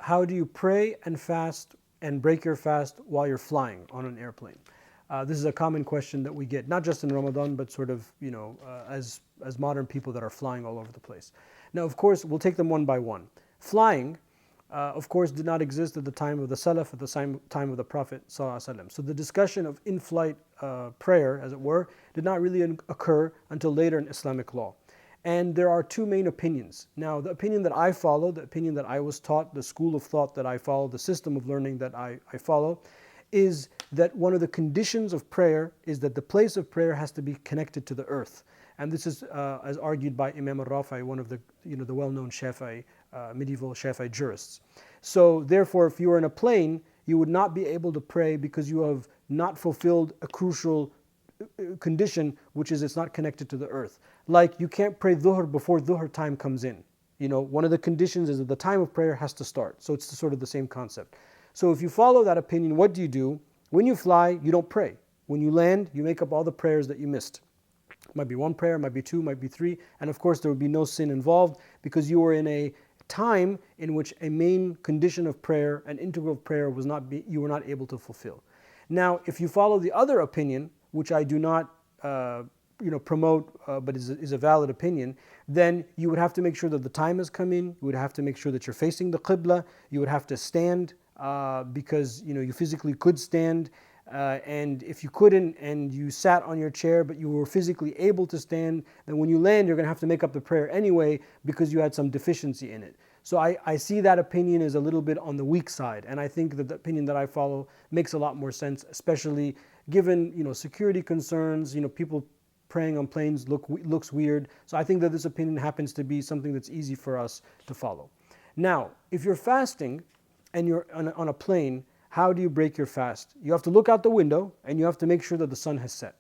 how do you pray and fast and break your fast while you're flying on an airplane? This is a common question that we get, not just in Ramadan, but sort of, as modern people that are flying all over the place. Now, of course, we'll take them one by one. Flying, of course, did not exist at the time of the Salaf, at the time of the Prophet ﷺ. So the discussion of in-flight prayer, as it were, did not really occur until later in Islamic law. And there are two main opinions. Now, the opinion that I follow, the opinion that I was taught, the school of thought that I follow, the system of learning that I follow, is that one of the conditions of prayer is that the place of prayer has to be connected to the earth. And this is as argued by Imam al-Rafi'i, one of the well-known Shafi'i, medieval Shafi'i jurists. So therefore, if you were in a plane, you would not be able to pray because you have not fulfilled a crucial condition, which is it's not connected to the earth. Like you can't pray dhuhr before dhuhr time comes in. One of the conditions is that the time of prayer has to start. So it's sort of the same concept. So if you follow that opinion, what do you do? When you fly, you don't pray. When you land, you make up all the prayers that you missed. It might be one prayer, might be two, might be three, and of course there would be no sin involved because you were in a time in which a main condition of prayer, an integral of prayer, you were not able to fulfill. Now, if you follow the other opinion, which I do not promote, but is a valid opinion, then you would have to make sure that the time has come in. You would have to make sure that you're facing the qibla. You would have to stand because you physically could stand. And if you couldn't and you sat on your chair but you were physically able to stand, then when you land you're going to have to make up the prayer anyway because you had some deficiency in it. So I see that opinion as a little bit on the weak side, and I think that the opinion that I follow makes a lot more sense, especially given security concerns. People praying on planes looks weird. So I think that this opinion happens to be something that's easy for us to follow. Now, if you're fasting and you're on a plane, how do you break your fast? You have to look out the window and you have to make sure that the sun has set.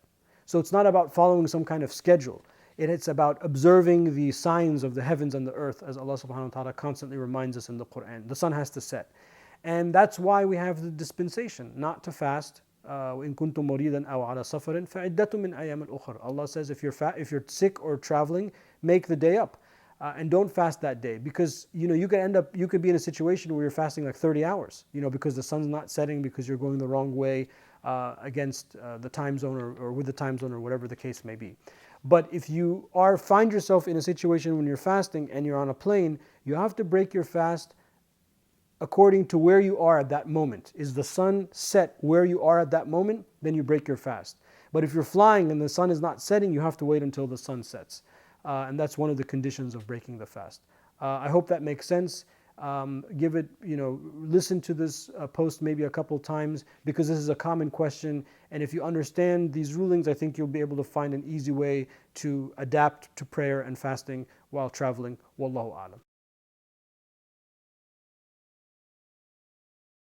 So it's not about following some kind of schedule. It's about observing the signs of the heavens and the earth, as Allah subhanahu wa ta'ala constantly reminds us in the Quran. The sun has to set. And that's why we have the dispensation, not to fast. وَإِن كُنتُم مَرِيضًا أَوْ عَلَى سَفَرٍ فَعِدَّةٌ مِّنْ أَيَّامٍ أُخَرَ. Allah says if you're sick or traveling, make the day up. And don't fast that day because you could be in a situation where you're fasting like 30 hours, because the sun's not setting, because you're going the wrong way against the time zone or with the time zone or whatever the case may be. But if you find yourself in a situation when you're fasting and you're on a plane, you have to break your fast according to where you are at that moment. Is the sun set where you are at that moment? Then you break your fast. But if you're flying and the sun is not setting, you have to wait until the sun sets. And that's one of the conditions of breaking the fast. I hope that makes sense. Listen to this post maybe a couple times because this is a common question. And if you understand these rulings, I think you'll be able to find an easy way to adapt to prayer and fasting while traveling. Wallahu a'lam.